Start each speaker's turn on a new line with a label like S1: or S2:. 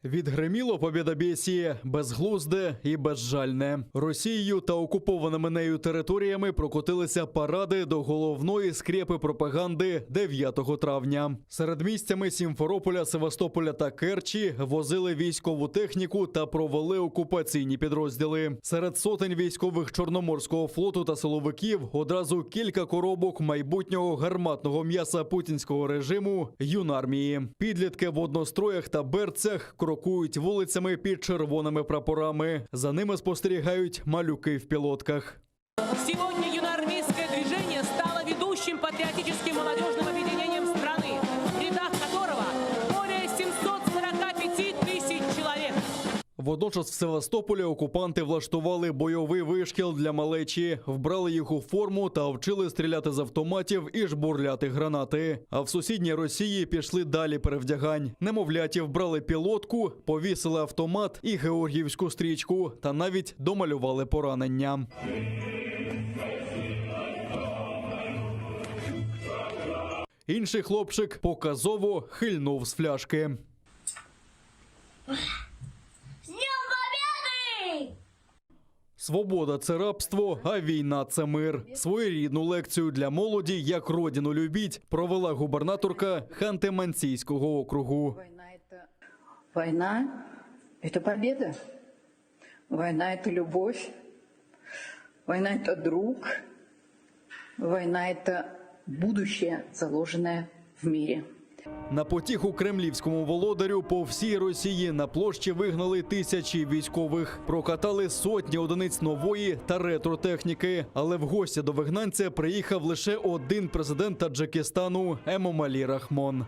S1: Відгриміло побєдобєсіє, безглузде і безжальне. Росією та окупованими нею територіями прокотилися паради до головної скрепи пропаганди 9 травня. Середмістями Сімферополя, Севастополя та Керчі возили військову техніку та провели окупаційні підрозділи. Серед сотень військових Чорноморського флоту та силовиків одразу кілька коробок майбутнього гарматного м'яса путінського режиму юнармії. Підлітки в одностроях та берцях крокують вулицями під червоними прапорами. За ними спостерігають малюки в пілотках.
S2: Сегодня юноармейское движение стало ведущим патриотическим молодежным объединением страны, в рядах которого более 745 тысяч человек.
S1: Водночас в Севастополі окупанти влаштували бойовий вишкіл для малечі, вбрали їх у форму та вчили стріляти з автоматів і жбурляти гранати. А в сусідній Росії пішли далі перевдягань. Немовляті вбрали пілотку, повісили автомат і георгіївську стрічку та навіть домалювали поранення. Інший хлопчик показово хильнув з фляшки. Свобода – це рабство, а війна – це мир. Своєрідну лекцію для молоді «Як родину любіть» провела губернаторка Ханты-Мансійського округу.
S3: Война – это победа. Война – это любовь. Война – это друг. Война – это будущее, заложенное в мире.
S1: На потіху кремлівському володарю по всій Росії на площі вигнали тисячі військових. Прокатали сотні одиниць нової та ретро-техніки. Але в гості до вигнанця приїхав лише один президент Таджикистану Емомалі Рахмон.